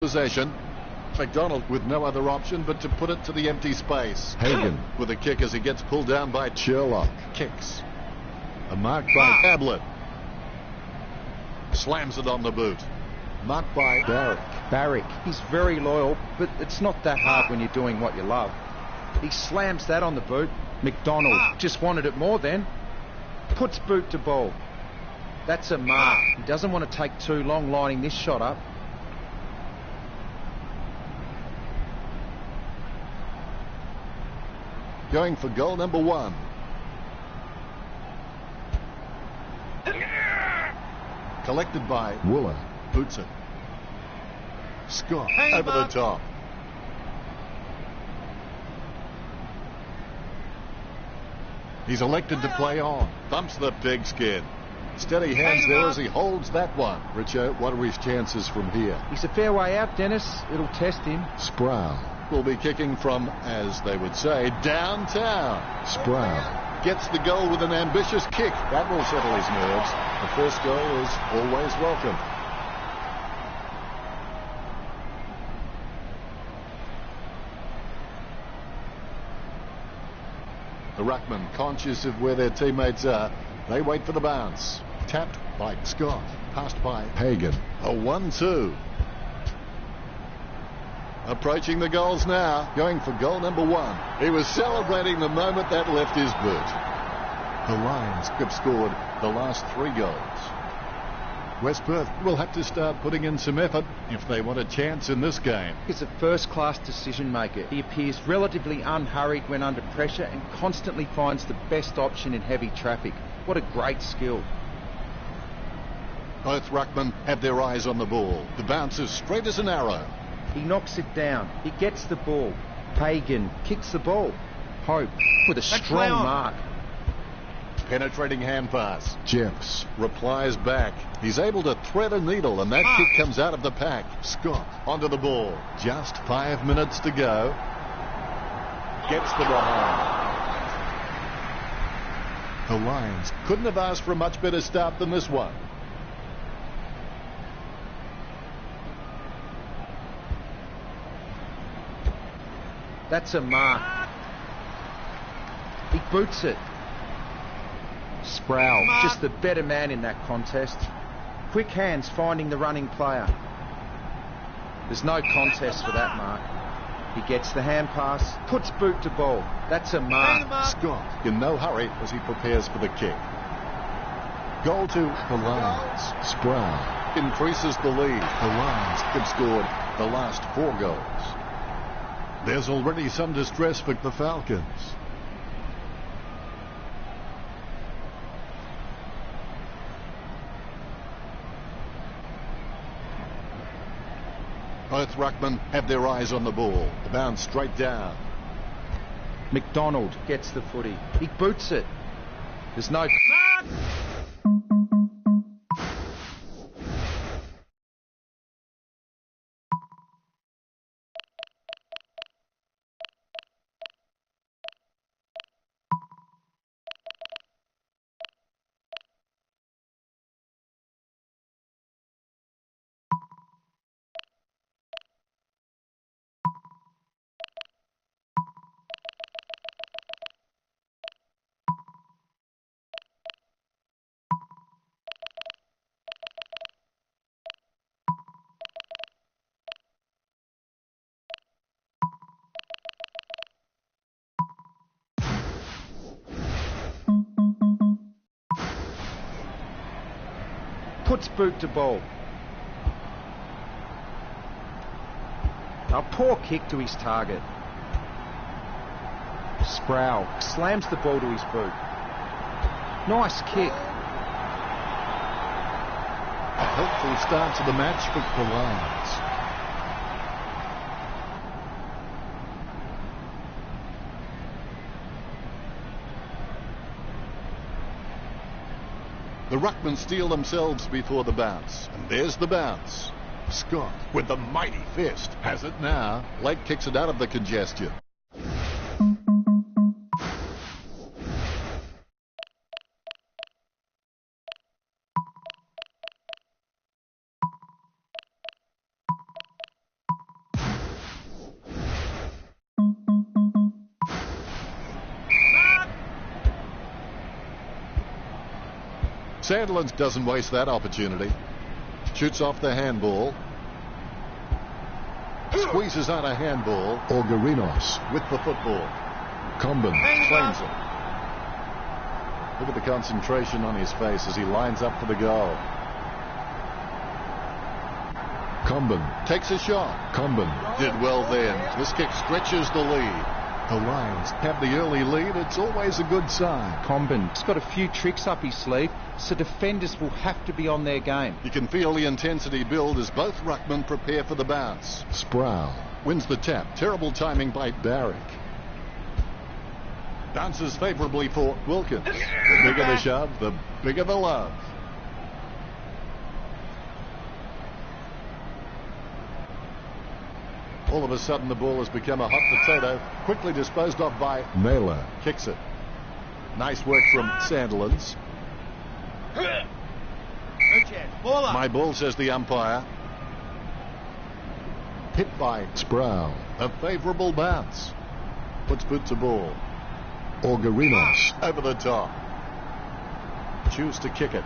Possession. McDonald with no other option but to put it to the empty space. Hagan with a kick as he gets pulled down by Sherlock. Kicks. A mark by Tablet. Slams it on the boot. Marked by Barrick. He's very loyal, but it's not that hard when you're doing what you love. He slams that on the boot. McDonald just wanted it more then. Puts boot to ball. That's a mark. He doesn't want to take too long lining this shot up. Going for goal number 1. Collected by Wooler. Boots it. Scott over the top. He's elected to play on. Bumps the pigskin. Steady hands there as he holds that one. Richo, what are his chances from here? He's a fair way out, Dennis. It'll test him. Sproul will be kicking from, as they would say, downtown. Sproul gets the goal with an ambitious kick. That will settle his nerves. The first goal is always welcome. The ruckman, conscious of where their teammates are, they wait for the bounce. Tapped by Scott. Passed by Hagan. A 1-2. Approaching the goals now. Going for goal number 1. He was celebrating the moment that left his boot. The Lions have scored the last 3 goals. West Perth will have to start putting in some effort if they want a chance in this game. He's a first-class decision maker. He appears relatively unhurried when under pressure and constantly finds the best option in heavy traffic. What a great skill. Both ruckmen have their eyes on the ball. The bounce is straight as an arrow. He knocks it down. He gets the ball. Hagan kicks the ball. Hope with a strong mark. Penetrating hand pass. Jeffs replies back. He's able to thread a needle and that kick comes out of the pack. Scott onto the ball. Just 5 minutes to go. Gets the behind. The Lions couldn't have asked for a much better start than this one. That's a mark. He boots it. Sproul, just the better man in that contest. Quick hands finding the running player. There's no contest for that mark. He gets the hand pass, puts boot to ball. That's a mark. Scott in no hurry as he prepares for the kick. Goal to the Lions. Sproul increases the lead. The Lions have scored the last 4 goals. There's already some distress for the Falcons. Both ruckmen have their eyes on the ball. The bounce straight down. McDonald gets the footy. He boots it. There's no... Puts boot to ball. A poor kick to his target. Sproul slams the ball to his boot. Nice kick. A helpful start to the match for the Lions. The ruckmen steal themselves before the bounce. And there's the bounce. Scott, with the mighty fist, has it now. Lake kicks it out of the congestion. Sandland doesn't waste that opportunity. Shoots off the handball. Squeezes out a handball. Orgarinos with the football. Comben claims it. Look at the concentration on his face as he lines up for the goal. Comben takes a shot. Comben did well then. This kick stretches the lead. The Lions have the early lead. It's always a good sign. Comben's got a few tricks up his sleeve, so defenders will have to be on their game. You can feel the intensity build as both ruckmen prepare for the bounce. Sproul wins the tap. Terrible timing by Barrick. Bounces favourably for Wilkins. The bigger the shove, the bigger the love. All of a sudden the ball has become a hot potato. Quickly disposed of by Naylor. Kicks it. Nice work from Sandlands. My ball, says the umpire. Hit by Sproul. A favourable bounce. Puts boot to ball. Orgarinos over the top. Choose to kick it.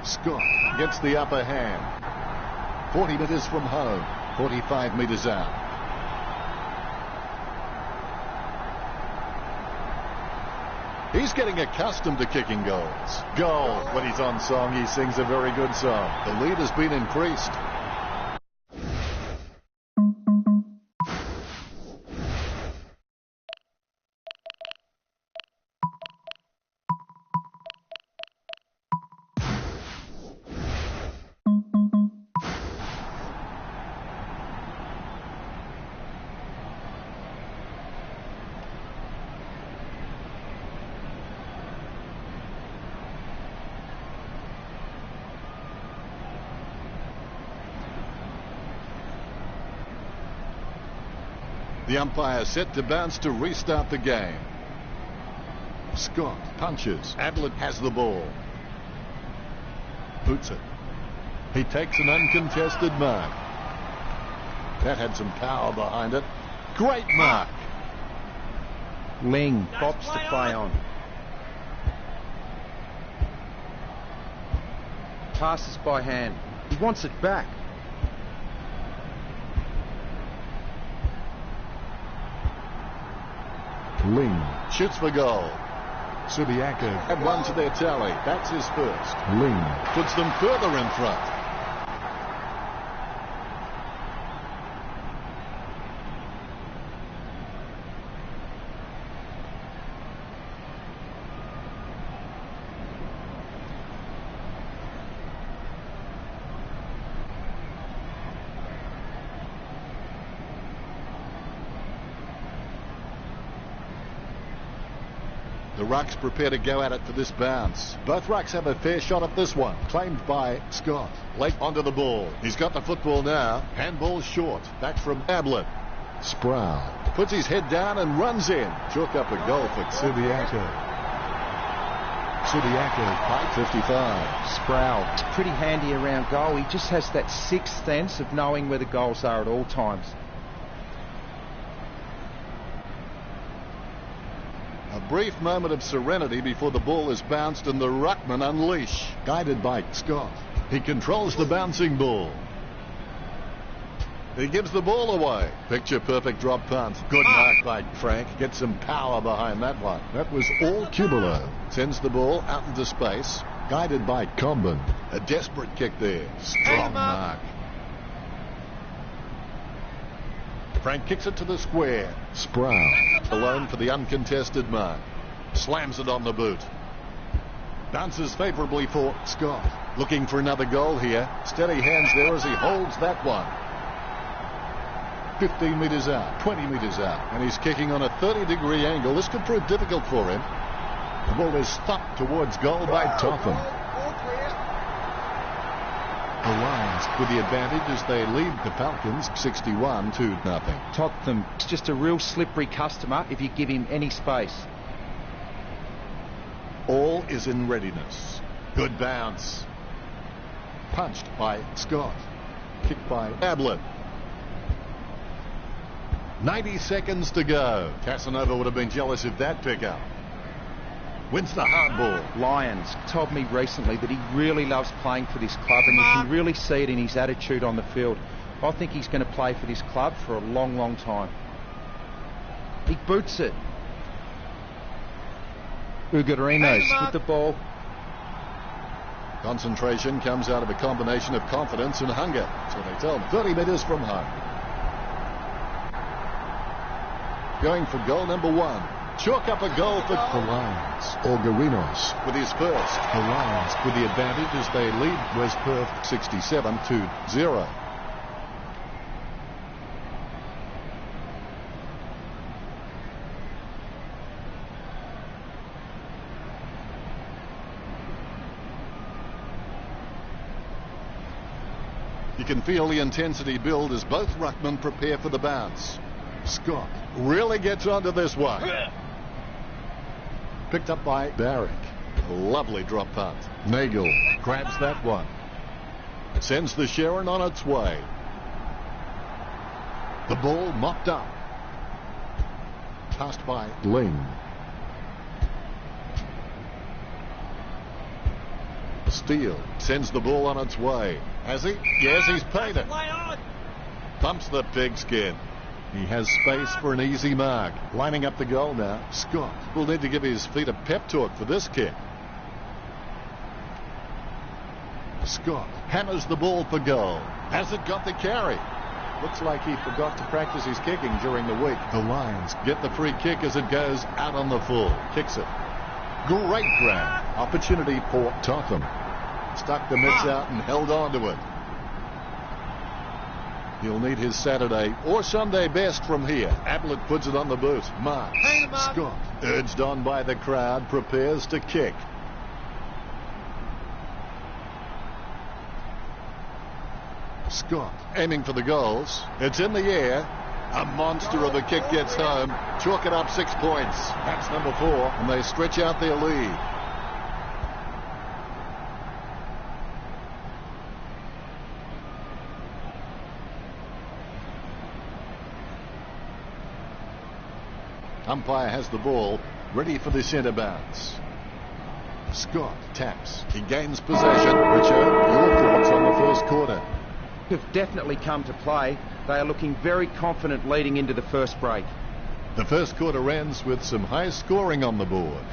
Scott gets the upper hand. 40 metres from home. 45 metres out. He's getting accustomed to kicking goals. Goal. When he's on song, he sings a very good song. The lead has been increased. The umpire set to bounce to restart the game. Scott punches. Adlet has the ball. Boots it. He takes an uncontested mark. That had some power behind it. Great mark. Ling bops to play on. Passes by hand. He wants it back. Ling shoots for goal. Subiaco add one to their tally. That's his first. Ling puts them further in front. The Rucks prepare to go at it for this bounce. Both Rucks have a fair shot at this one. Claimed by Scott. Late onto the ball. He's got the football now. Handball short. Back from Ablett. Sproul puts his head down and runs in. Chalk up a goal for Subiaco. Subiaco by 55. Sproul, pretty handy around goal. He just has that sixth sense of knowing where the goals are at all times. A brief moment of serenity before the ball is bounced and the ruckman unleash. Guided by Scott. He controls the bouncing ball. He gives the ball away. Picture perfect drop punt. Good mark by Frank. Gets some power behind that one. That was all Cubulo. Sends the ball out into space. Guided by Comben. A desperate kick there. Strong mark. Frank kicks it to the square. Sproul alone for the uncontested mark. Slams it on the boot. Bounces favourably for Scott. Looking for another goal here. Steady hands there as he holds that one. 15 metres out, 20 metres out, and he's kicking on a 30-degree angle. This could prove difficult for him. The ball is stopped towards goal by Topham. The Lions with the advantage as they lead the Falcons 61-0. Topham is just a real slippery customer if you give him any space. All is in readiness. Good bounce. Punched by Scott. Kicked by Ablett. 90 seconds to go. Casanova would have been jealous of that pickup. wins the hard ball. Lyons told me recently that he really loves playing for this club, and you can really see it in his attitude on the field. I think he's going to play for this club for a long, long time. He boots it. Ugarinos with the ball. Concentration comes out of a combination of confidence and hunger. So they tell him 30 metres from home. Going for goal number 1. Chalk up a goal for the Lions. Ugarinos with his first. The Lions with the advantage as they lead West Perth 67-0. You can feel the intensity build as both ruckmen prepare for the bounce. Scott really gets onto this one. Picked up by Barrick. A lovely drop punt. Nagel grabs that one. Sends the Sharon on its way. The ball mopped up. Passed by Ling. Steele sends the ball on its way. Has he? Yes, he's paid it. Pumps the pigskin. He has space for an easy mark. Lining up the goal now. Scott will need to give his feet a pep talk for this kick. Scott hammers the ball for goal. Has it got the carry? Looks like he forgot to practice his kicking during the week. The Lions get the free kick as it goes out on the full. Kicks it. Great grab. Opportunity for Totham. Stuck the mitts out and held on to it. He'll need his Saturday or Sunday best from here. Ablett puts it on the boot. Marks. Scott, urged on by the crowd, prepares to kick. Scott aiming for the goals. It's in the air. A monster of a kick gets home. Chalk it up 6 points. That's number 4. And they stretch out their lead. Umpire has the ball, ready for the centre bounce. Scott taps. He gains possession. Richard, your thoughts on the first quarter? Have definitely come to play. They are looking very confident leading into the first break. The first quarter ends with some high scoring on the board.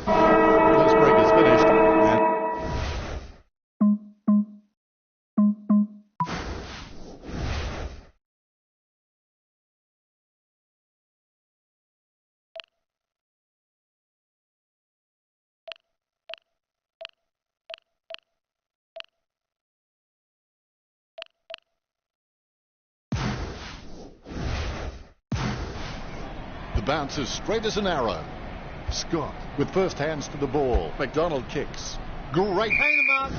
First break is finished. Bounce as straight as an arrow. Scott with first hands to the ball. McDonald kicks. Great. Hang them up.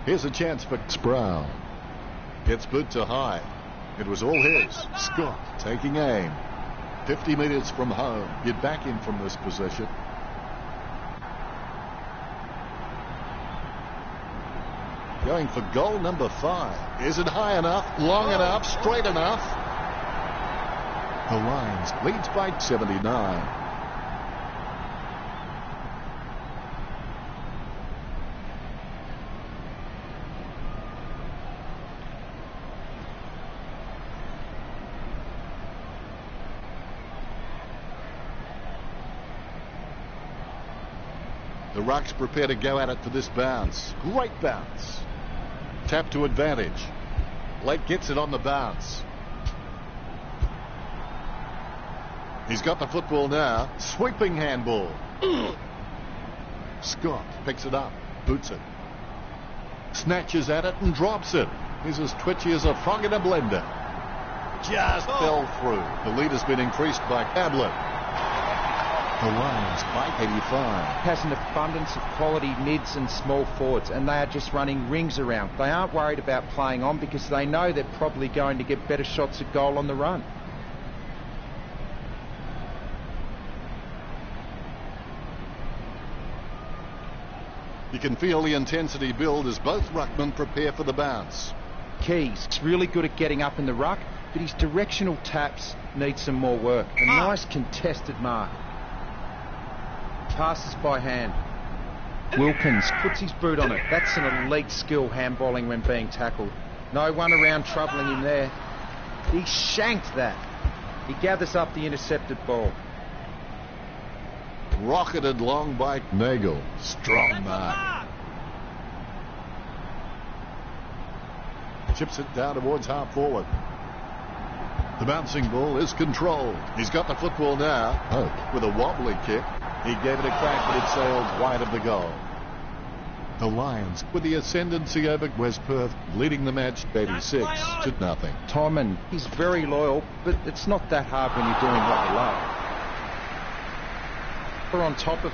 Here's a chance for Sproul. Gets boot to high. It was all his. Scott taking aim. 50 metres from home. Get back in from this position. Going for goal number 5. Is it high enough? Long enough? Straight enough? The Lions leads by 79. The Rucks prepare to go at it for this bounce. Great bounce. Tap to advantage. Lake gets it on the bounce. He's got the football now. Sweeping handball. Scott picks it up. Boots it. Snatches at it and drops it. He's as twitchy as a frog in a blender. Just fell through. The lead has been increased by Ablett. The Lions by 85. Has an abundance of quality mids and small forwards, and they are just running rings around. They aren't worried about playing on because they know they're probably going to get better shots at goal on the run. You can feel the intensity build as both ruckmen prepare for the bounce. Keys is really good at getting up in the ruck, but his directional taps need some more work. A nice contested mark. Passes by hand. Wilkins puts his boot on it. That's an elite skill, handballing when being tackled. No one around troubling him there. He shanked that. He gathers up the intercepted ball. Rocketed long by Nagel. Strong mark. Chips it down towards half forward. The bouncing ball is controlled. He's got the football now. Hope with a wobbly kick. He gave it a crack, but it sailed wide of the goal. The Lions with the ascendancy over West Perth, leading the match 86-0. Tommen, he's very loyal, but it's not that hard when you're doing what you love. We're on top of...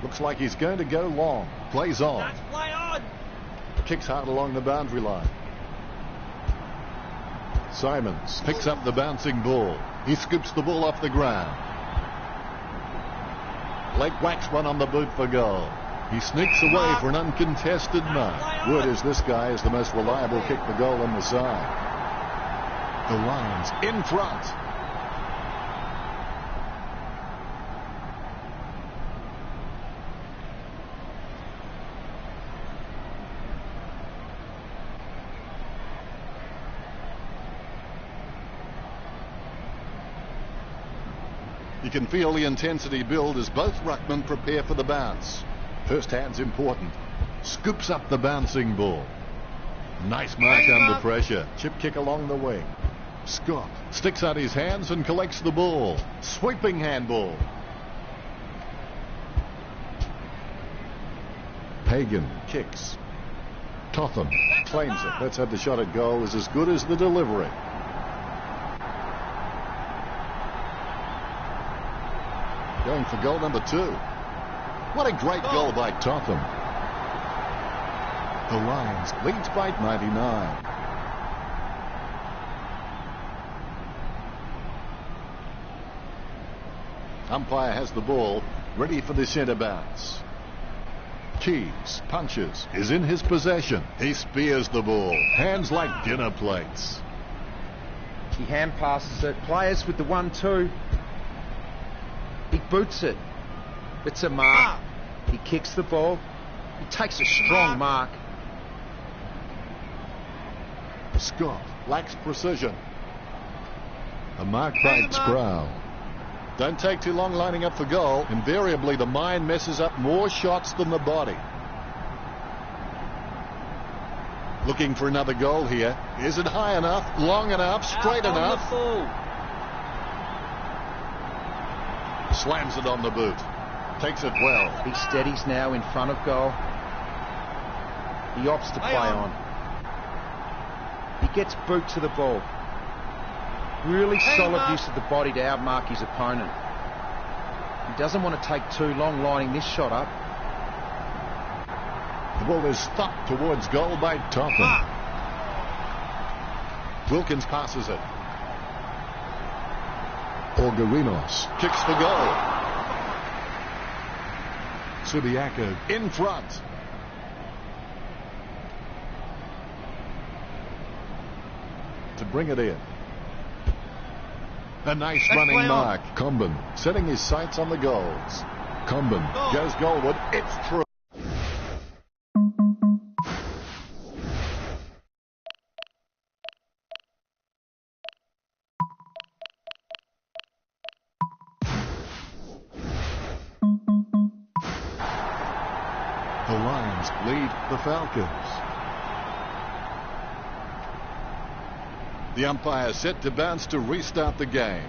Looks like he's going to go long. Plays on. That's play on. Kicks hard along the boundary line. Simons picks up the bouncing ball. He scoops the ball off the ground. Blake whacks one on the boot for goal. He sneaks away for an uncontested mark. Word is this guy is the most reliable kick for goal on the side. The Lions in front. You can feel the intensity build as both ruckmen prepare for the bounce. First hand's important. Scoops up the bouncing ball. Nice mark under pressure. Chip kick along the wing. Scott sticks out his hands and collects the ball. Sweeping handball. Pagan kicks. Totham claims it. Let's have the shot at goal is as good as the delivery. Going for goal number 2. What a great goal by Totham. The Lions leads by 99. Umpire has the ball, ready for the centre bounce. Keys punches, is in his possession. He spears the ball, hands like dinner plates. He hand passes it. Players with the 1-2. He boots it. It's a mark. He kicks the ball. He takes a strong mark. Scott lacks precision. A mark by Sproul. Don't take too long lining up for goal. Invariably, the mind messes up more shots than the body. Looking for another goal here. Is it high enough, long enough, straight enough? Slams it on the boot. Takes it well. He steadies now in front of goal. He opts to play on. He gets boot to the ball. Really solid use of the body to outmark his opponent. He doesn't want to take too long lining this shot up. The ball is stuck towards goal by Totham. Wilkins passes it. Orgarinos kicks for goal. Subiaco in front. To bring it in. A nice running mark. Comben setting his sights on the goals. Comben goes goalward. It's through. The Lions lead the Falcons. The umpire set to bounce to restart the game.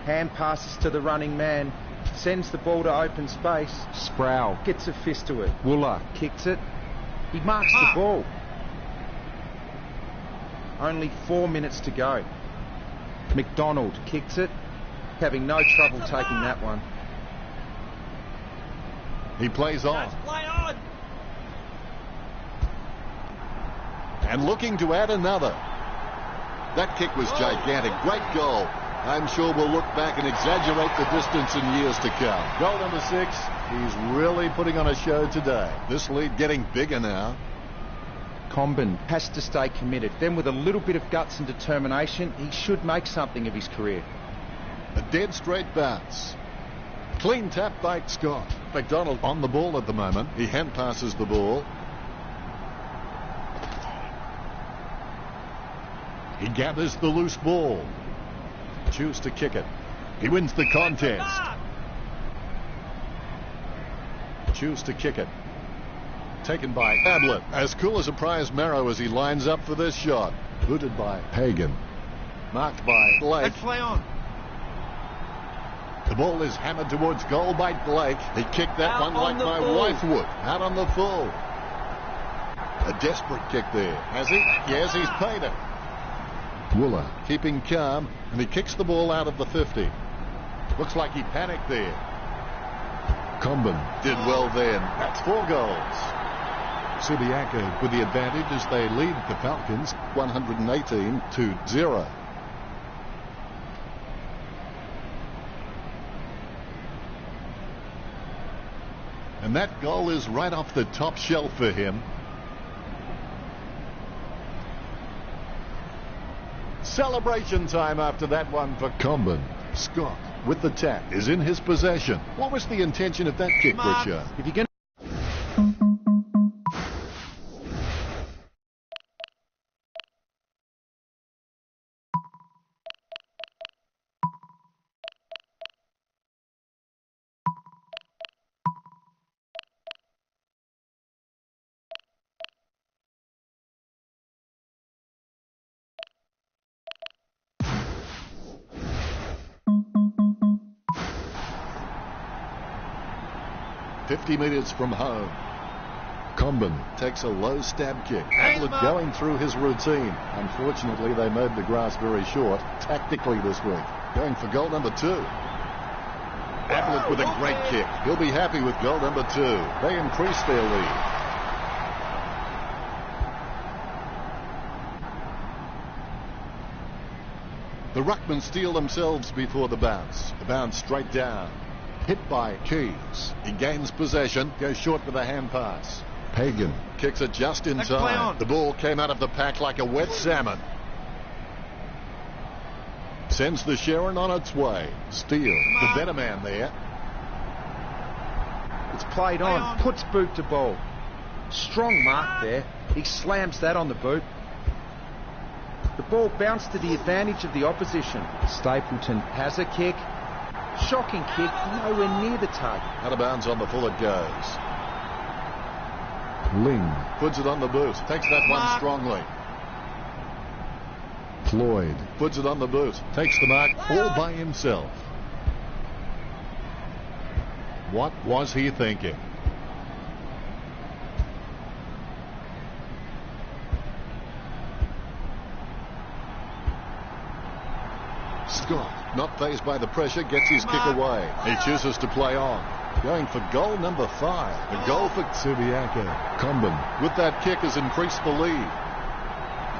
Hand passes to the running man. Sends the ball to open space. Sproul gets a fist to it. Wooler kicks it. He marks the ball. Only 4 minutes to go. McDonald kicks it. Having no trouble taking that one. He plays on. Play on. And looking to add another. That kick was gigantic. Great goal. I'm sure we'll look back and exaggerate the distance in years to come. Goal number 6. He's really putting on a show today. This lead getting bigger now. Comben has to stay committed. Then with a little bit of guts and determination, he should make something of his career. A dead straight bounce. Clean tap by Scott. McDonald on the ball at the moment. He hand passes the ball. He gathers the loose ball. Choose to kick it. He wins the contest. Choose to kick it. Taken by Ablett. As cool as a prize marrow as he lines up for this shot. Booted by Hagan. Marked by Blake. Let's play on. The ball is hammered towards goal by Blake. He kicked that one like my wife would. Out on the full. A desperate kick there. Has he? Yes, he's paid it. Wooler keeping calm, and he kicks the ball out of the 50. Looks like he panicked there. Comben did well then. That's 4 goals. Subiaco with the advantage as they lead the Falcons 118-0. And that goal is right off the top shelf for him. Celebration time after that one for Comben. Scott with the tap is in his possession. What was the intention of that kick, Richard? If you're going to 50 metres from home. Comben takes a low stab kick. Ablett going through his routine. Unfortunately, they made the grass very short tactically this week. Going for goal number 2. Ablett with a great kick. He'll be happy with goal number 2. They increase their lead. The Ruckmen steal themselves before the bounce. The bounce straight down. Hit by Keys. He gains possession, goes short with a hand pass. Hagan kicks it just in time. The ball came out of the pack like a wet salmon. Sends the Sharon on its way. Steele, the better man there. it's played on, puts boot to ball. Strong mark there. He slams that on the boot. The ball bounced to the advantage of the opposition. Stapleton has a kick. Shocking kick, nowhere near the target. Out of bounds on the full it goes. Ling puts it on the boot. Takes that one strongly. Floyd puts it on the boot. Takes the mark all by himself. What was he thinking? Scott, not fazed by the pressure, gets his kick away. He chooses to play on. Going for goal number 5. A goal for Subiaco. Comben, with that kick, has increased the lead.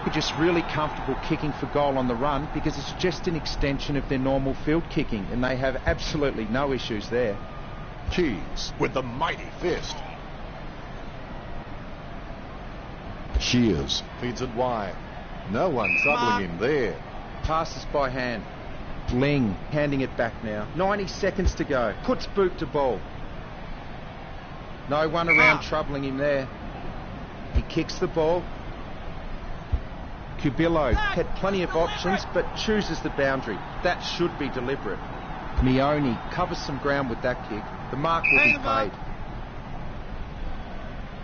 They're just really comfortable kicking for goal on the run because it's just an extension of their normal field kicking, and they have absolutely no issues there. Keys with the mighty fist. Shears feeds it wide. No one troubling him there. Passes by hand. Ling handing it back now. 90 seconds to go. Puts boot to ball. No one around troubling him there. He kicks the ball. Cubillo had plenty of options but chooses the boundary. That should be deliberate. Mione covers some ground with that kick. The mark will be paid.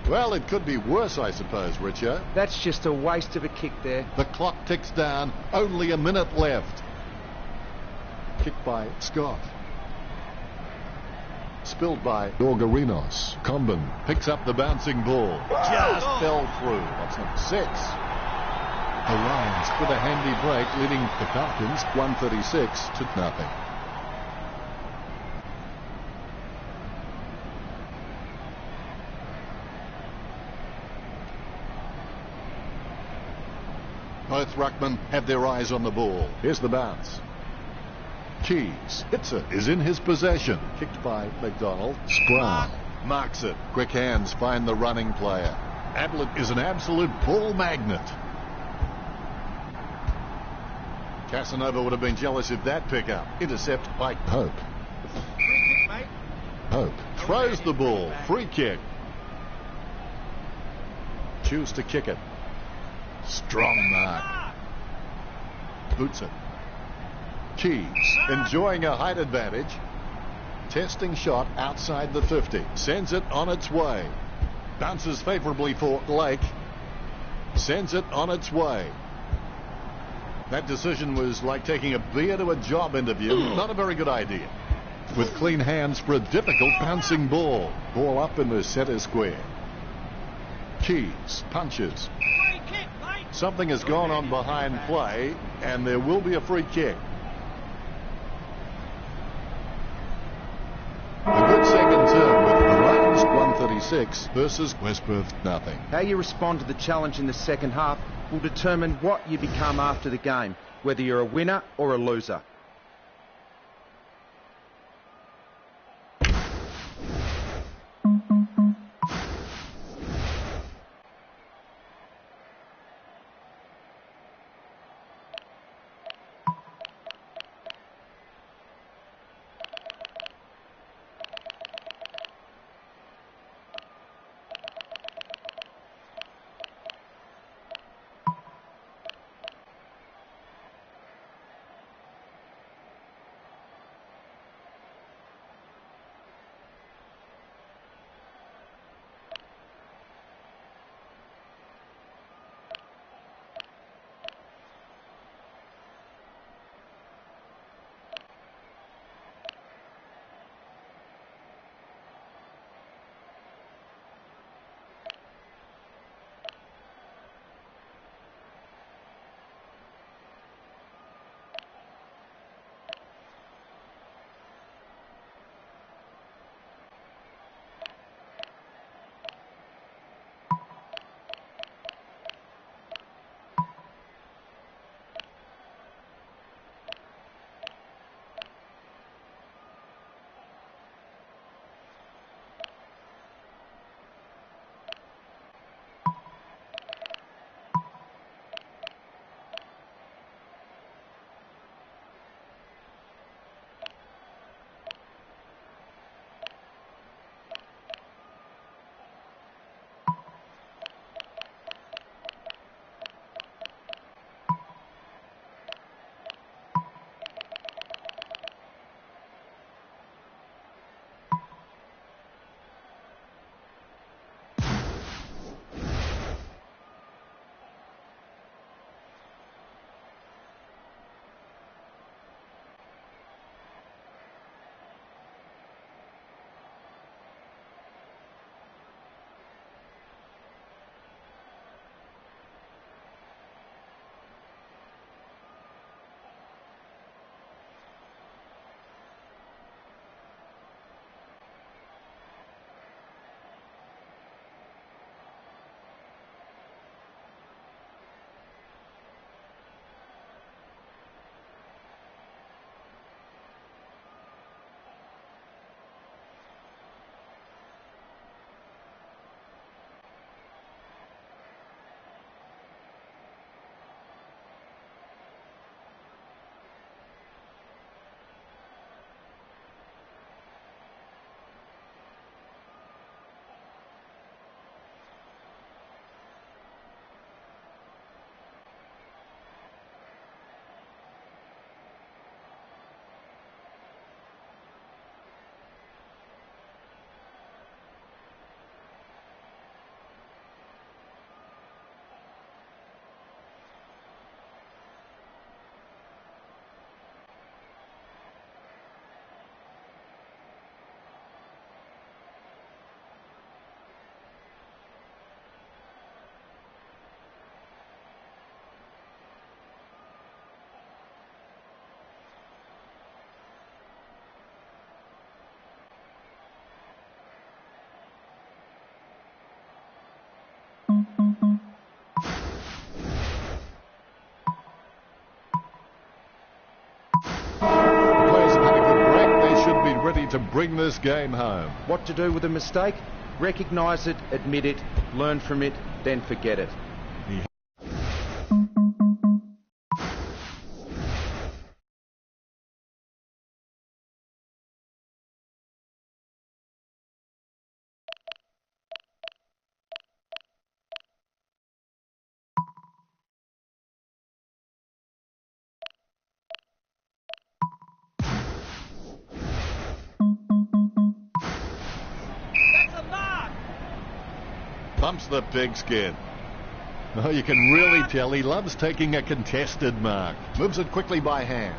Well, it could be worse, I suppose, Richo. That's just a waste of a kick there. The clock ticks down. Only a minute left. Kick by Scott. Spilled by Dorgarinos. Comben picks up the bouncing ball. Just fell through. That's number 6. The Lions with a handy break, leading the Falcons 136-0. Both ruckmen have their eyes on the ball. Here's the bounce. Keys hits it, is in his possession. Kicked by McDonald. Sproul marks it. Quick hands find the running player. Ablett is an absolute ball magnet. Casanova would have been jealous if that pickup. Intercept by Hope. Hope throws the ball. Free kick. Choose to kick it. Strong mark. Boots it. Keys enjoying a height advantage. Testing shot outside the 50. Sends it on its way. Bounces favorably for Lake. Sends it on its way. That decision was like taking a beer to a job interview. Not a very good idea. With clean hands for a difficult bouncing ball. Ball up in the center square. Keys punches. Something has gone on behind play, and there will be a free kick. A good second term with the Lions 136 versus West Perth 0. How you respond to the challenge in the second half will determine what you become after the game, whether you're a winner or a loser. to bring this game home. What to do with a mistake? Recognise it, admit it, learn from it, then forget it. Pumps the pigskin. Oh, you can really tell he loves taking a contested mark. Moves it quickly by hand.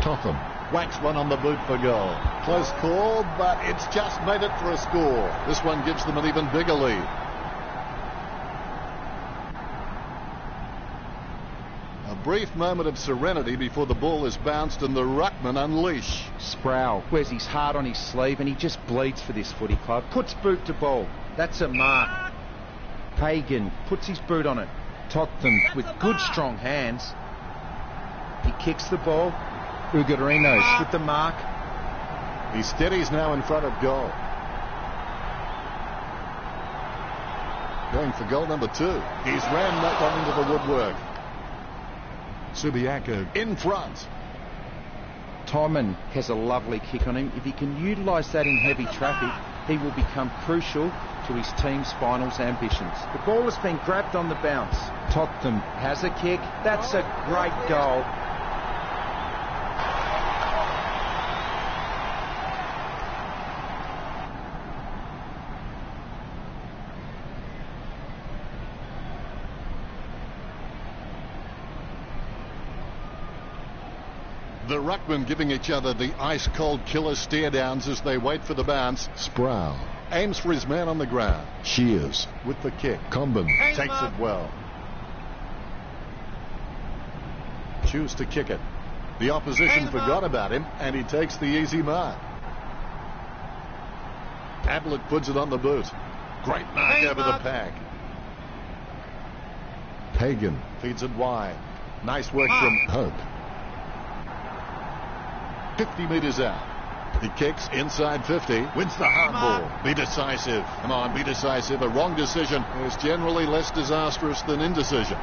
Topham whacks one on the boot for goal. Close call, but it's just made it for a score. This one gives them an even bigger lead. A brief moment of serenity before the ball is bounced and the ruckman unleash. Sproul wears his heart on his sleeve and he just bleeds for this footy club. Puts boot to ball. That's a mark. Hagan puts his boot on it. Topham with good strong hands. He kicks the ball. Ugarinos with the mark. He steadies now in front of goal. Going for goal number 2. He's rammed that one into the woodwork. Subiaco in front. Timon has a lovely kick on him. If he can utilise that in heavy traffic, he will become crucial to his team's finals ambitions. The ball has been grabbed on the bounce. Topham has a kick. That's a great goal. The ruckmen giving each other the ice-cold killer stare-downs as they wait for the bounce. Sproul aims for his man on the ground. Shears with the kick. Comben takes it well. Choose to kick it. The opposition forgot about him, and he takes the easy mark. Ablett puts it on the boot. Great mark over the pack. Hagan feeds it wide. Nice work from Hope. 50 metres out. He kicks inside 50. Wins the hard ball. Be decisive. Come on, be decisive. A wrong decision is generally less disastrous than indecision.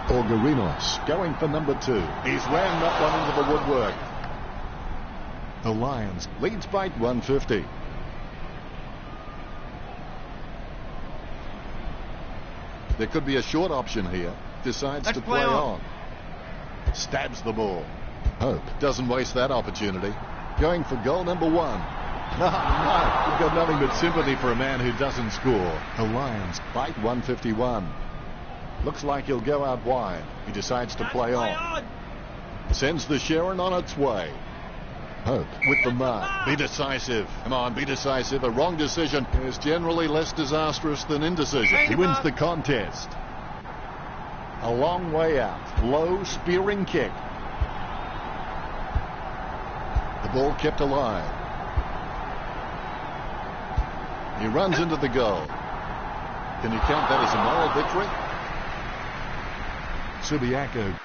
Orgarinos going for number 2. He's rammed that one into the woodwork. The Lions leads by 150. There could be a short option here. Decides to play on. Stabs the ball. Hope doesn't waste that opportunity. Going for goal number 1. No, you've got nothing but sympathy for a man who doesn't score. The Lions bite 151. Looks like he'll go out wide. He decides to play on. Sends the Sharon on its way. Hope with the mark. Be decisive. Come on, be decisive. A wrong decision is generally less disastrous than indecision. He wins the contest. A long way out. Low spearing kick. The ball kept alive. He runs into the goal. Can you count that as a moral victory? Subiaco.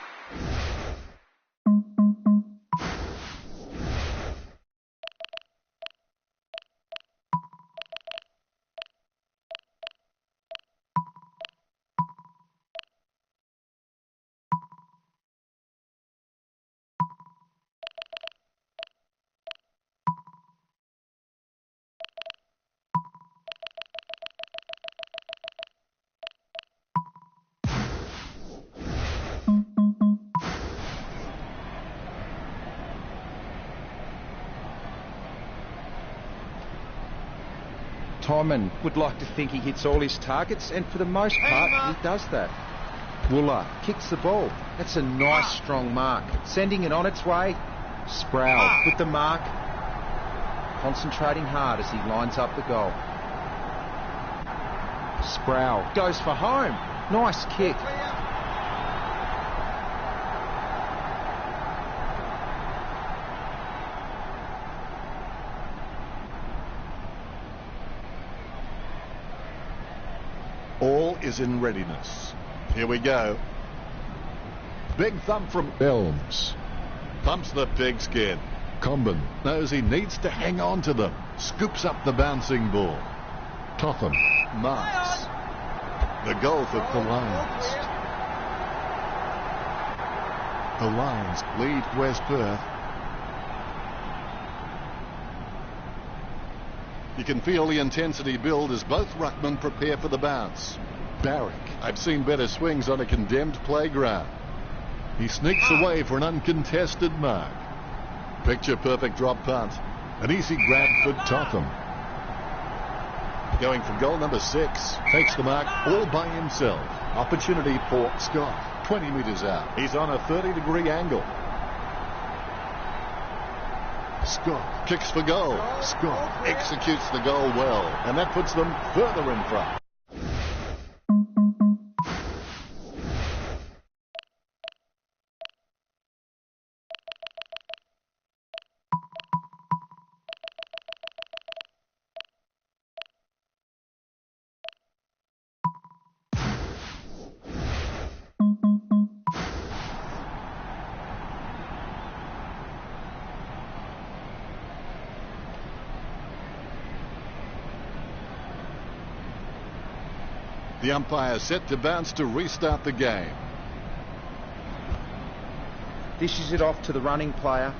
Timon would like to think he hits all his targets, and for the most part, he does that. Wooler kicks the ball. That's a nice, strong mark. Sending it on its way. Sproul with the mark. Concentrating hard as he lines up the goal. Sproul goes for home. Nice kick. All is in readiness. Here we go. Big thump from Elms. Pumps the pigskin. Comben knows he needs to hang on to them. Scoops up the bouncing ball. Totham marks. The goal for the Lions. The Lions lead West Perth. You can feel the intensity build as both ruckmen prepare for the bounce. Barrick, I've seen better swings on a condemned playground. He sneaks away for an uncontested mark. Picture perfect drop punt. An easy grab for Totham. Going for goal number 6. Takes the mark all by himself. Opportunity for Scott. 20 metres out. He's on a 30-degree angle. Scott kicks for goal. Scott executes the goal well. And that puts them further in front. The umpire set to bounce to restart the game. Dishes it off to the running player.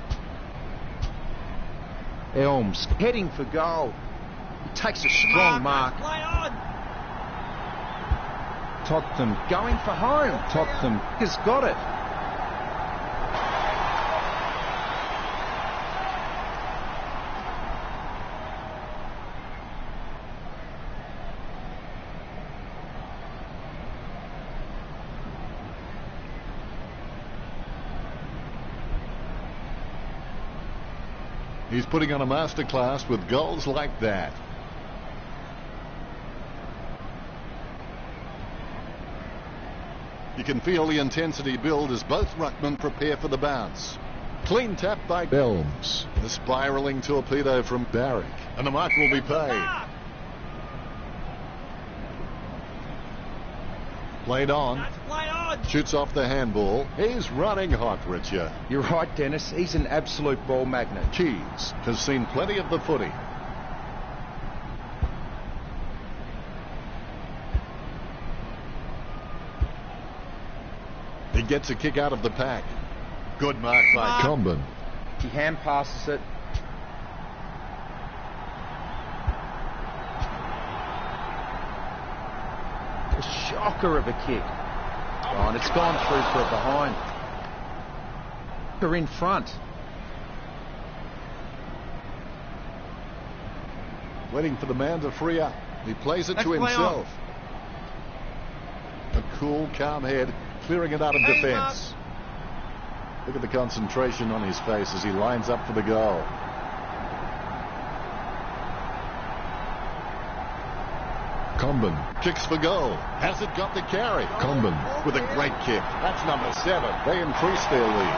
Elms heading for goal. He takes a strong mark. Totham going for home. Totham has got it. He's putting on a masterclass with goals like that. You can feel the intensity build as both ruckmen prepare for the bounce. Clean tap by Elms. The spiralling torpedo from Barrick. And the mark will be paid. Played on. Shoots off the handball. He's running hot, Richard. You're right, Dennis. He's an absolute ball magnet. Keys has seen plenty of the footy. He gets a kick out of the pack. Good mark by Comben. He hand passes it. A shocker of a kick. Oh, and it's gone through for a behind. They're in front. Waiting for the man to free up. He plays it to himself. A cool, calm head, clearing it out of defence. Look at the concentration on his face as he lines up for the goal. Comben kicks for goal. Has it got the carry? Comben with a great kick. That's number 7. They increase their lead.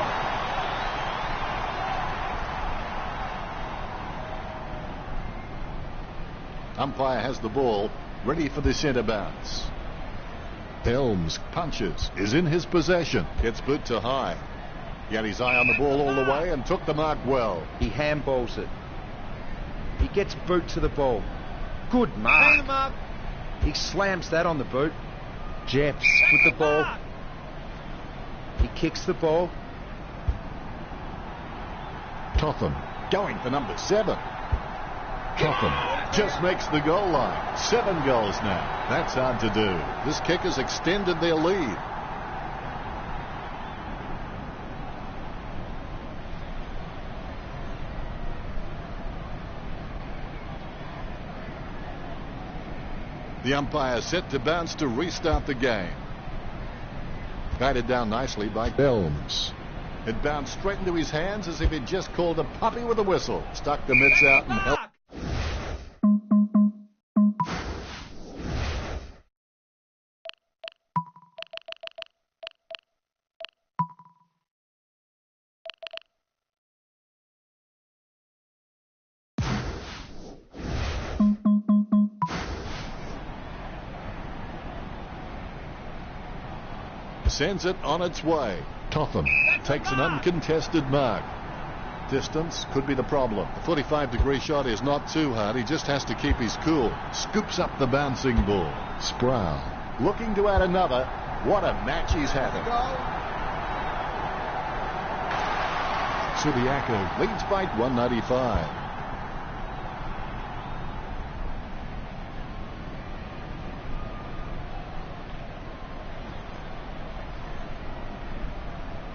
Umpire has the ball, ready for the centre bounce. Elms punches, is in his possession. Gets boot to high. He had his eye on the ball all the way and took the mark well. He handballs it. He gets boot to the ball. Good mark. He slams that on the boot. Jeffs with the ball. He kicks the ball. Totham going for number 7. Totham just makes the goal line. 7 goals now. That's hard to do. This kick has extended their lead. The umpire set to bounce to restart the game. Guided down nicely by Elms. It bounced straight into his hands as if he'd just called a puppy with a whistle. Stuck the mitts out and held. Sends it on its way. Topham takes an uncontested mark. Distance could be the problem. The 45-degree shot is not too hard. He just has to keep his cool. Scoops up the bouncing ball. Sproul looking to add another. What a match he's having. Subiaco leads by 195.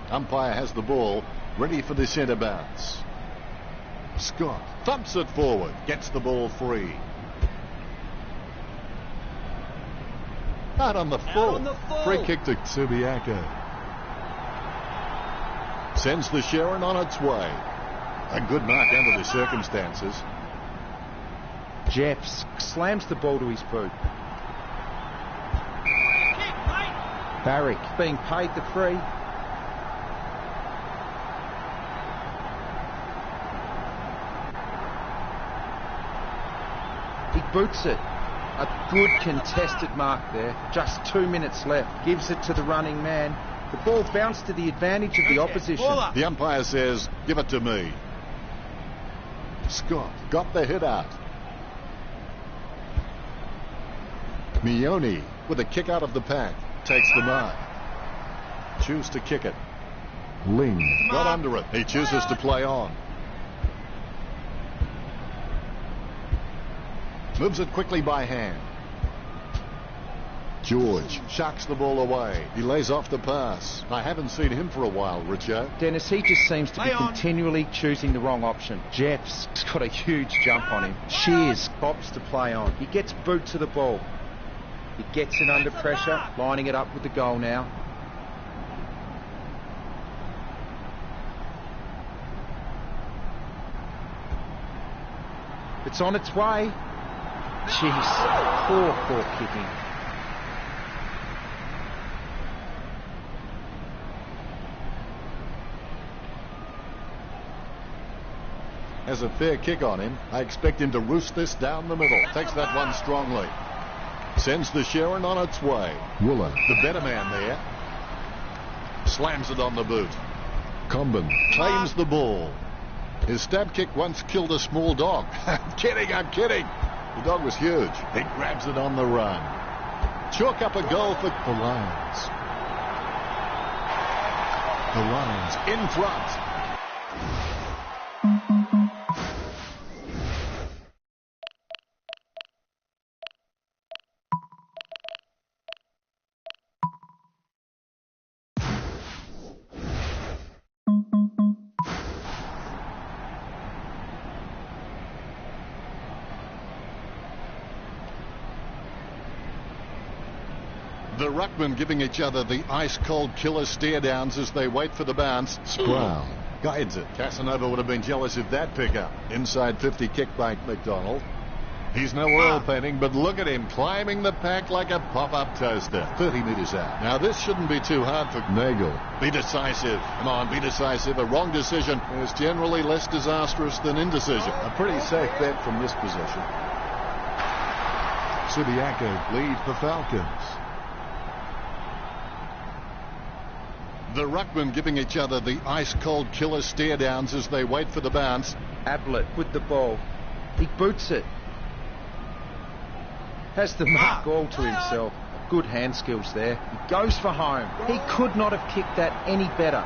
Umpire has the ball, ready for the centre bounce. Scott thumps it forward, gets the ball free. Out on the full. Free kick to Subiaco. Sends the Sharon on its way. A good mark under the circumstances. Jeffs slams the ball to his boot. Barrick being paid the free. He boots it. A good contested mark there. Just 2 minutes left. Gives it to the running man. The ball bounced to the advantage of the opposition. The umpire says, give it to me. Scott got the hit out. Mione with a kick out of the pack. Takes the mark. Choose to kick it. Ling got under it. He chooses to play on. Moves it quickly by hand. George shucks the ball away. He lays off the pass. I haven't seen him for a while, Richo. Dennis, he just seems to be continually choosing the wrong option. Jeff's got a huge jump on him. Shears opts to play on. He gets boot to the ball. He gets it under pressure, lining it up with the goal now. It's on its way. Jeez, poor kicking. Has a fair kick on him. I expect him to roost this down the middle. Takes that one strongly. Sends the Sharon on its way. Wooler, the better man there. Slams it on the boot. Comben claims the ball. His stab kick once killed a small dog. I'm kidding. The dog was huge. He grabs it on the run. Chalk up a goal for the Lions. The Lions in front. The ruckmen giving each other the ice-cold killer stare-downs as they wait for the bounce. Sproul guides it. Casanova would have been jealous of that pickup. Inside 50 kick by McDonald. He's no oil painting, but look at him climbing the pack like a pop-up toaster. 30 metres out. Now this shouldn't be too hard for Nagel. Be decisive. Come on, be decisive. A wrong decision is generally less disastrous than indecision. A pretty safe bet from this position. Subiaco lead the Falcons. The ruckmen giving each other the ice-cold killer stare-downs as they wait for the bounce. Ablett with the ball. He boots it. Has the mark all to himself. Good hand skills there. He goes for home. He could not have kicked that any better.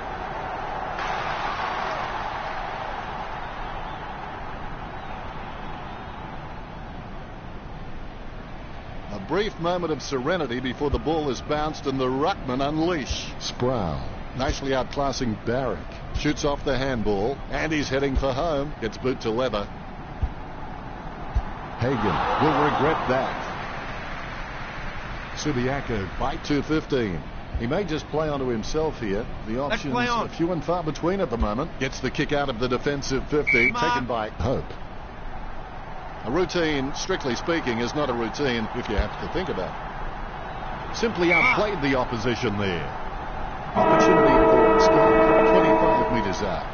A brief moment of serenity before the ball is bounced and the ruckmen unleash. Sproul nicely outclassing Barrick. Shoots off the handball and he's heading for home. Gets boot to leather. Hagen will regret that. Subiaco by 2:15. He may just play onto himself here. The options are few and far between at the moment. Gets the kick out of the defensive 50. Taken by Hope. A routine, strictly speaking, is not a routine if you have to think about it. Simply outplayed the opposition there. Opportunity for Scott, 25 metres out.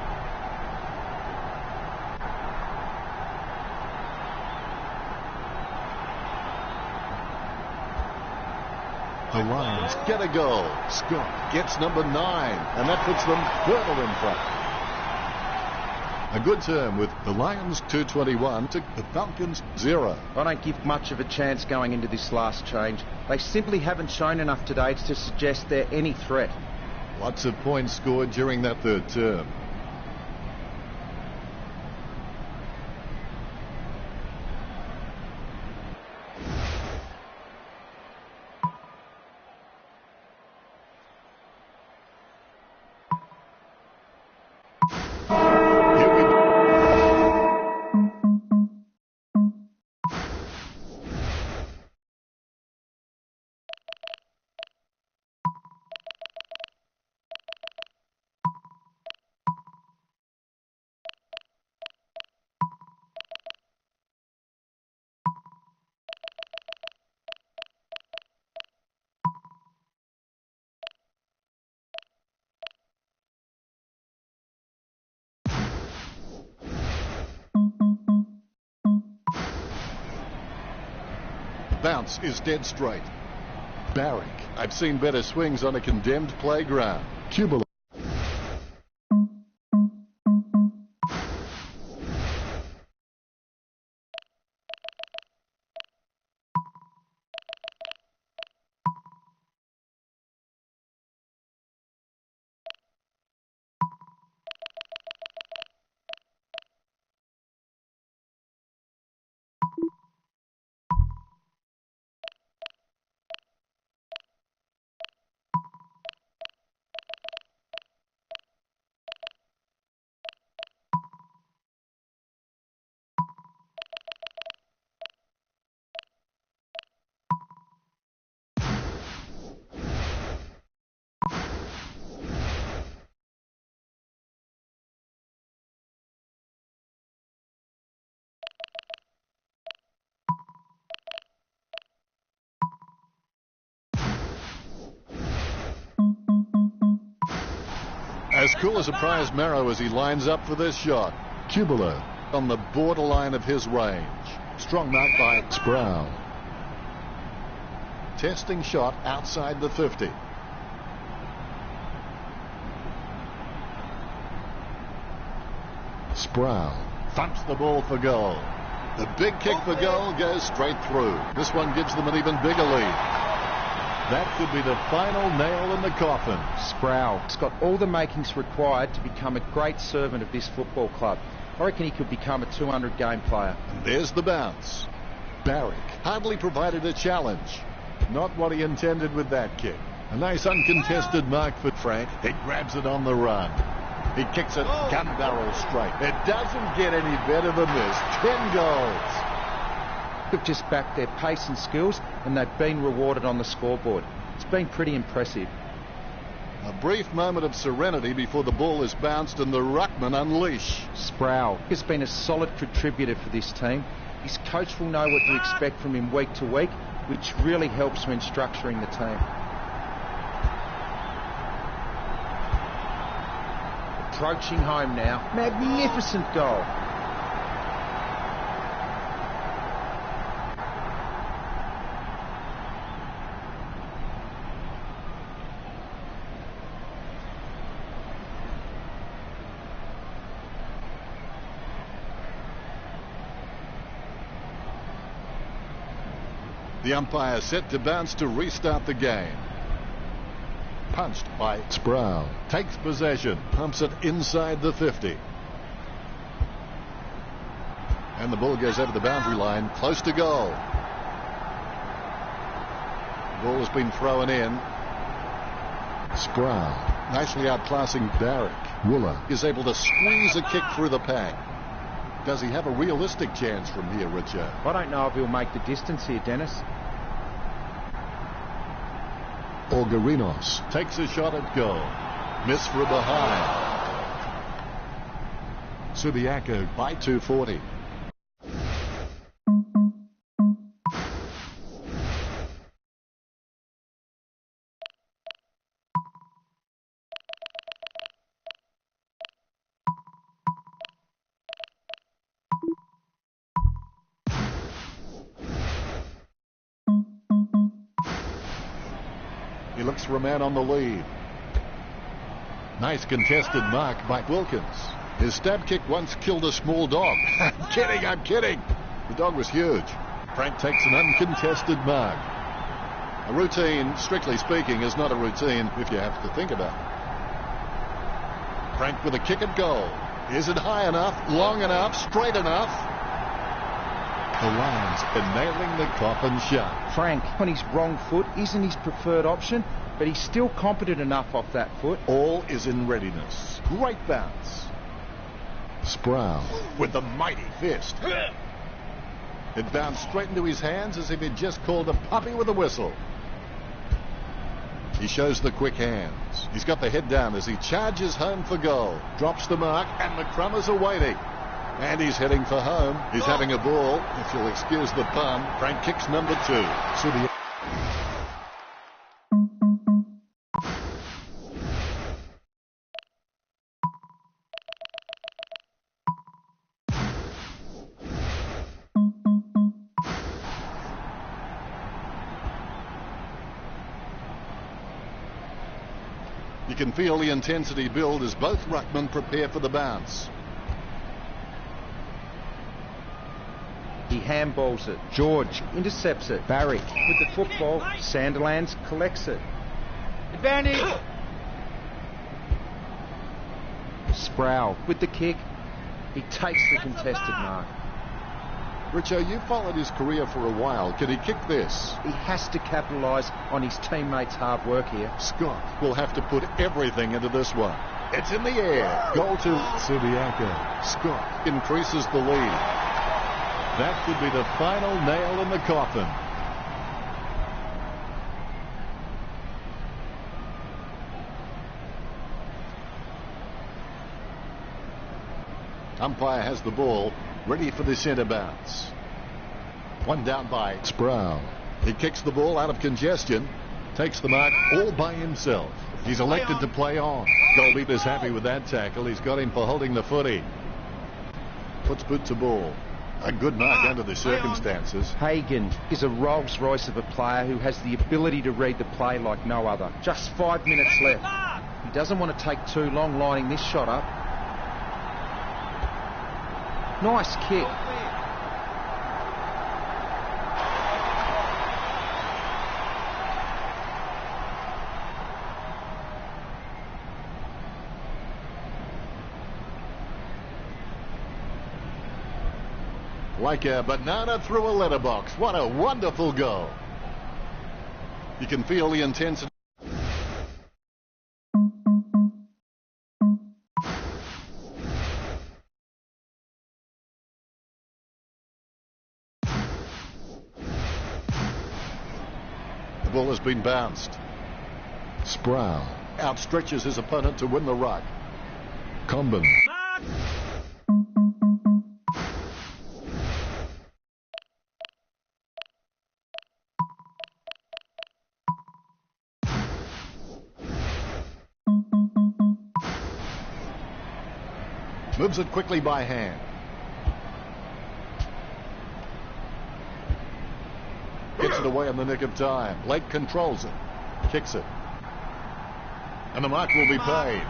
The Lions get a goal. Scott gets number 9, and that puts them further in front. A good term with the Lions 221 to the Falcons 0. I don't give much of a chance going into this last change. They simply haven't shown enough today to suggest they're any threat. Lots of points scored during that third term. Bounce is dead straight. Barrick. I've seen better swings on a condemned playground. Kubel. As cool as a prize marrow as he lines up for this shot. Kubelo on the borderline of his range. Strong mark by Sproul. Testing shot outside the 50. Sproul thumps the ball for goal. The big kick for goal goes straight through. This one gives them an even bigger lead. That could be the final nail in the coffin. Sproul's got all the makings required to become a great servant of this football club. I reckon he could become a 200-game player. And there's the bounce. Barrick hardly provided a challenge. Not what he intended with that kick. A nice uncontested mark for Frank. He grabs it on the run. He kicks it gun barrel straight. It doesn't get any better than this. 10 goals. They've just backed their pace and skills, and they've been rewarded on the scoreboard. It's been pretty impressive. A brief moment of serenity before the ball is bounced and the ruckman unleash. Sproul has been a solid contributor for this team. His coach will know what to expect from him week to week, which really helps when structuring the team. Approaching home now. Magnificent goal. The umpire set to bounce to restart the game. Punched by Sproul. Takes possession. Pumps it inside the 50. And the ball goes over the boundary line. Close to goal. The ball has been thrown in. Sproul. Nicely outclassing Barrick. Wooler is able to squeeze a kick through the pack. Does he have a realistic chance from here, Richard? I don't know if he'll make the distance here, Dennis. Orgarinos takes a shot at goal. Miss from behind. Subiaco by 240. He looks for a man on the lead. Nice contested mark by Wilkins. His stab kick once killed a small dog. I'm kidding. The dog was huge. Frank takes an uncontested mark. A routine, strictly speaking, is not a routine if you have to think about it. Frank with a kick at goal. Is it high enough, long enough, straight enough? The Lions are nailing the coffin shut. Frank, on his wrong foot, isn't his preferred option, but he's still competent enough off that foot. All is in readiness. Great bounce. Sproul with the mighty fist. It bounced straight into his hands as if he'd just called a puppy with a whistle. He shows the quick hands. He's got the head down as he charges home for goal. Drops the mark, and McCrummers are waiting. And he's heading for home. He's having a ball. If you'll excuse the pun, Frank kicks number 2. Subiaco. You can feel the intensity build as both ruckmen prepare for the bounce. He handballs it. George intercepts it. Barrick with the football. Sandilands collects it. Advantage! Sproul with the kick. He takes the contested mark. Richo, you followed his career for a while. Can he kick this? He has to capitalise on his teammates' hard work here. Scott will have to put everything into this one. It's in the air. Goal to Subiaco. Scott increases the lead. That could be the final nail in the coffin. Umpire has the ball, ready for the centre bounce. One down by Sproul. He kicks the ball out of congestion, takes the mark all by himself. He's elected to play on. Goalkeeper's happy with that tackle. He's got him for holding the footy. Puts boot to ball. A good mark under the circumstances. Hagen is a Rolls Royce of a player who has the ability to read the play like no other. Just 5 minutes left. He doesn't want to take too long lining this shot up. Nice kick. Like a banana through a letterbox. What a wonderful goal. You can feel the intensity. The ball has been bounced. Sproul outstretches his opponent to win the ruck. Comben. Moves it quickly by hand. Gets it away in the nick of time. Blake controls it. Kicks it. And the mark will be paid.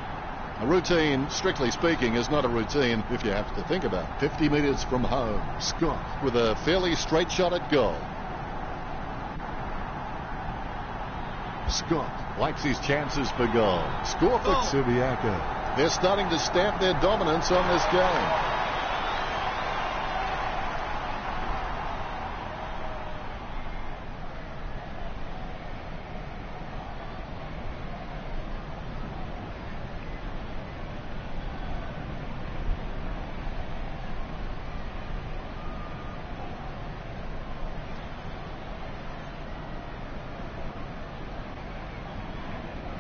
A routine, strictly speaking, is not a routine if you have to think about it. 50 metres from home. Scott with a fairly straight shot at goal. Scott likes his chances for goal. Score for Subiaco. They're starting to stamp their dominance on this game.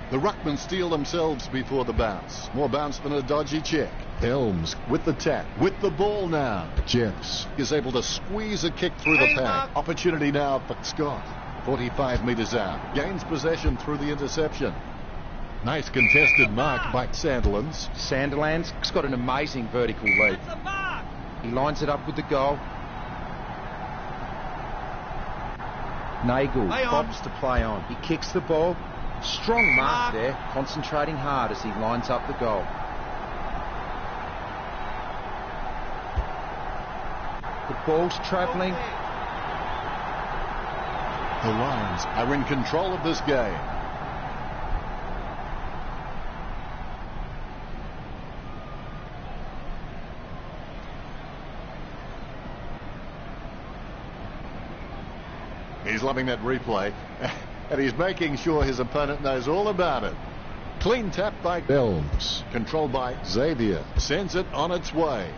The ruckmen steel themselves before the bounce. More bounce than a dodgy check. Elms with the tap. With the ball now. Jeffs is able to squeeze a kick through the pack. Opportunity now for Scott. 45 metres out. Gains possession through the interception. Nice contested mark by Sandilands. Sandilands has got an amazing vertical lead. He lines it up with the goal. Nagel pops to play on. He kicks the ball. Strong mark there, concentrating hard as he lines up the goal. The ball's travelling. The Lions are in control of this game. He's loving that replay, and he's making sure his opponent knows all about it. Clean tap by Elms, controlled by Xavier, sends it on its way.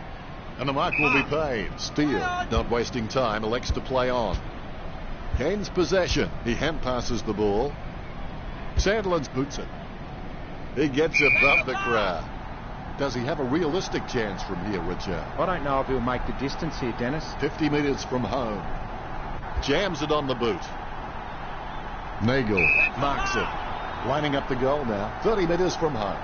And the mark will be paid. Steele, not wasting time, elects to play on. Gains possession. He hand passes the ball. Sandlin's boots it. He gets above the crowd. Does he have a realistic chance from here, Richard? I don't know if he'll make the distance here, Dennis. 50 metres from home. Jams it on the boot. Nagel marks it. Lining up the goal now. 30 metres from home.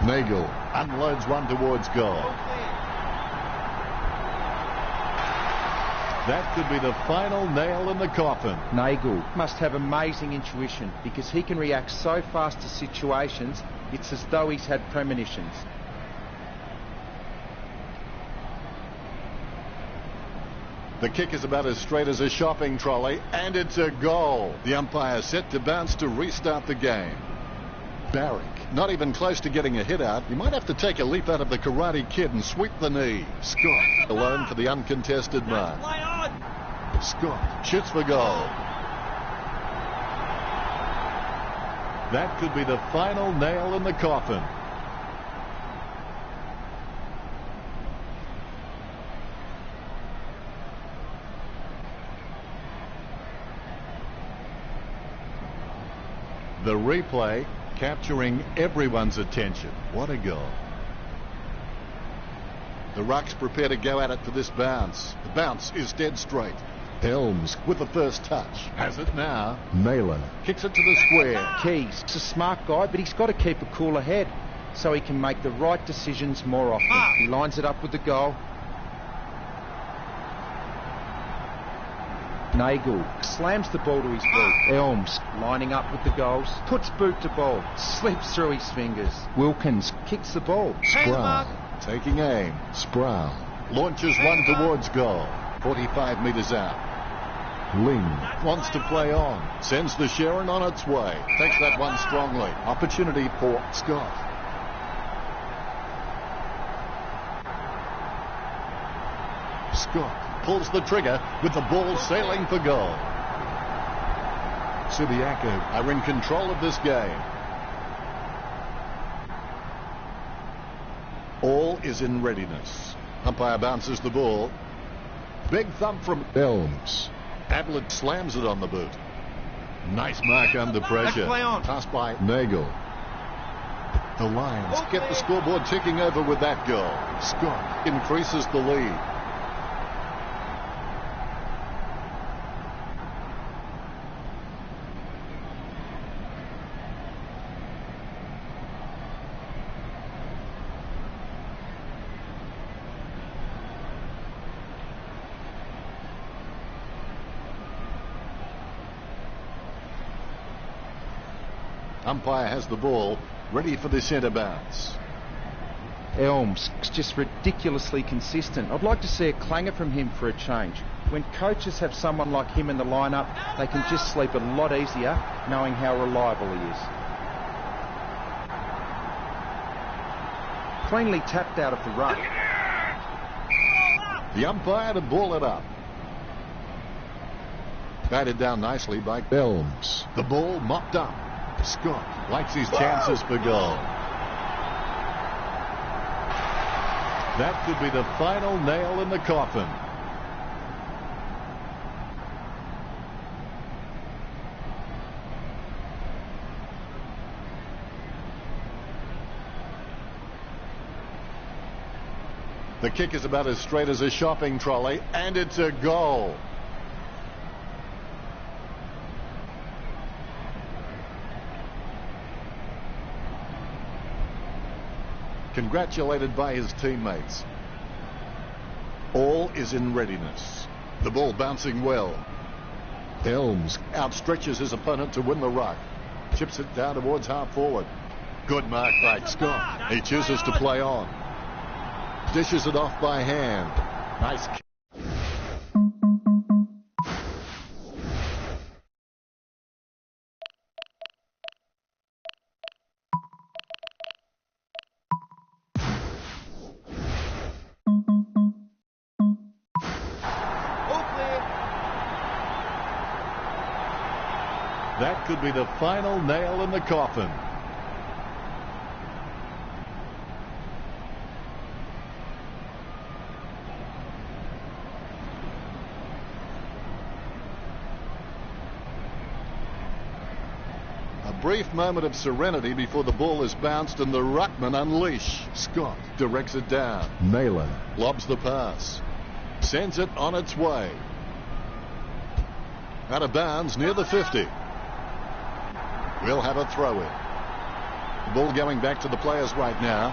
Nagel unloads one towards goal. That could be the final nail in the coffin. Nagel must have amazing intuition because he can react so fast to situations, it's as though he's had premonitions. The kick is about as straight as a shopping trolley, and it's a goal. The umpire set to bounce to restart the game. Barrick, not even close to getting a hit out. You might have to take a leap out of the Karate Kid and sweep the knee. Scott alone for the uncontested mark. Scott shoots for goal. That could be the final nail in the coffin. The replay capturing everyone's attention. What a goal. The Rucks prepare to go at it for this bounce. The bounce is dead straight. Helms with the first touch. Has it now. Naylor kicks it to the square. Keys, he's a smart guy, but he's got to keep a cooler head so he can make the right decisions more often. He lines it up with the goal. Nagel slams the ball to his boot. Elms lining up with the goals. Puts boot to ball. Slips through his fingers. Wilkins kicks the ball. Sproul taking aim. Sproul launches one towards goal. 45 metres out. Ling wants to play on. Sends the Sharon on its way. Takes that one strongly. Opportunity for Scott. Scott pulls the trigger with the ball sailing for goal. Subiaco are in control of this game. All is in readiness. Umpire bounces the ball. Big thump from Elms. Ablett slams it on the boot. Nice mark under pressure. Passed by Nagel. The Lions get the scoreboard ticking over with that goal. Scott increases the lead. Umpire has the ball, ready for the centre bounce. Elms is just ridiculously consistent. I'd like to see a clanger from him for a change. When coaches have someone like him in the lineup, they can just sleep a lot easier knowing how reliable he is. Cleanly tapped out of the ruck. The umpire to ball it up. Guided down nicely by Elms. The ball mopped up. Scott likes his chances for goal. That could be the final nail in the coffin. The kick is about as straight as a shopping trolley, and it's a goal. Congratulated by his teammates. All is in readiness. The ball bouncing well. Elms outstretches his opponent to win the ruck. Chips it down towards half forward. Good mark by Scott. He chooses to play on. Dishes it off by hand. Nice kick. That could be the final nail in the coffin. A brief moment of serenity before the ball is bounced and the ruckman unleash. Scott directs it down. Naylor lobs the pass. Sends it on its way. Out of bounds near the 50. We'll have a throw in. The ball going back to the players right now.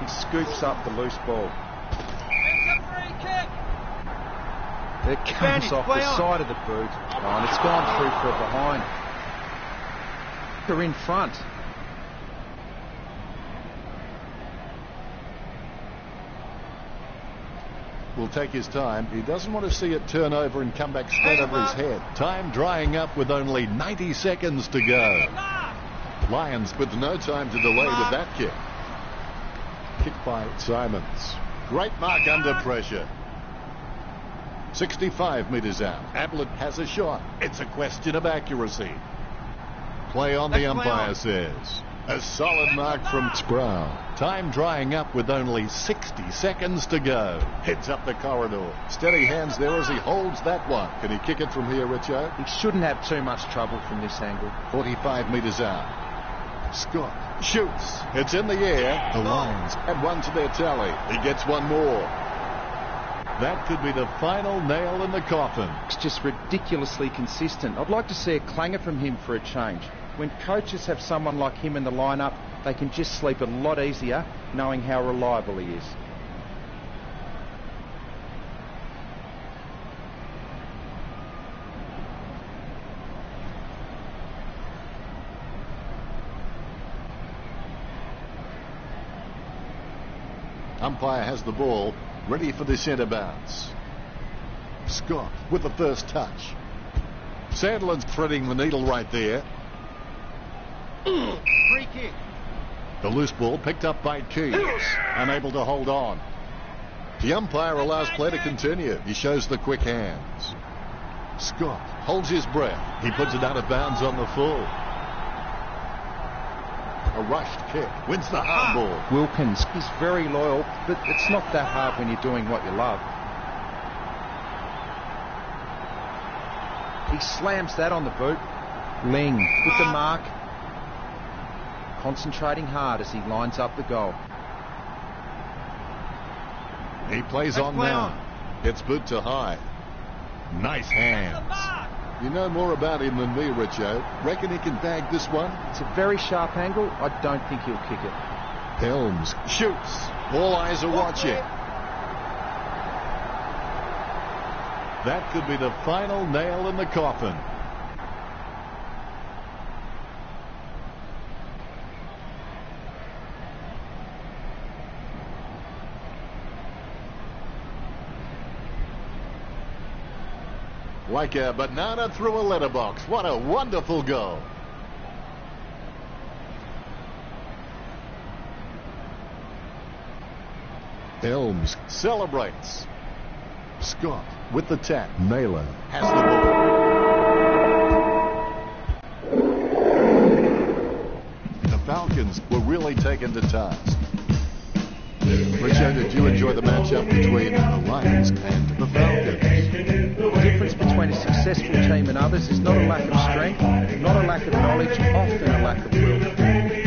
He scoops up the loose ball. It's a free kick. It comes off the side of the boot. Oh, and it's gone through for a behind. They're in front. Will take his time. He doesn't want to see it turn over and come back straight over his head. Time drying up with only 90 seconds to go. Lions with no time to delay with that kick. Kick by Simons. Great mark under pressure. 65 metres out. Ablett has a shot. It's a question of accuracy. Play on, the umpire says. A solid mark from Sproul. Time drying up with only 60 seconds to go. Heads up the corridor. Steady hands there as he holds that one. Can he kick it from here, Richo? He shouldn't have too much trouble from this angle. 45 metres out. Scott shoots. It's in the air. The Lions add one to their tally. He gets one more. That could be the final nail in the coffin. It's just ridiculously consistent. I'd like to see a clanger from him for a change. When coaches have someone like him in the lineup, they can just sleep a lot easier knowing how reliable he is. Umpire has the ball, ready for the centre bounce. Scott with the first touch. Sandlin's threading the needle right there. Free kick. The loose ball picked up by Keys. Unable to hold on. The umpire allows play to continue. He shows the quick hands. Scott holds his breath. He puts it out of bounds on the full. A rushed kick. Wins the hard ball. Wilkins, he's very loyal, but it's not that hard when you're doing what you love. He slams that on the boot. Ling with the mark. Concentrating hard as he lines up the goal. He plays on now. Gets boot to high. Nice hands. You know more about him than me, Richo. Reckon he can bag this one? It's a very sharp angle. I don't think he'll kick it. Helms shoots. All eyes are watching. That could be the final nail in the coffin. Like a banana through a letterbox. What a wonderful goal. Elms celebrates. Scott with the tap. Naylor has the ball. The Falcons were really taken to task. Richard, did you enjoy the matchup between the Lions and the Falcons? The difference between a successful team and others is not a lack of strength, not a lack of knowledge, often a lack of will.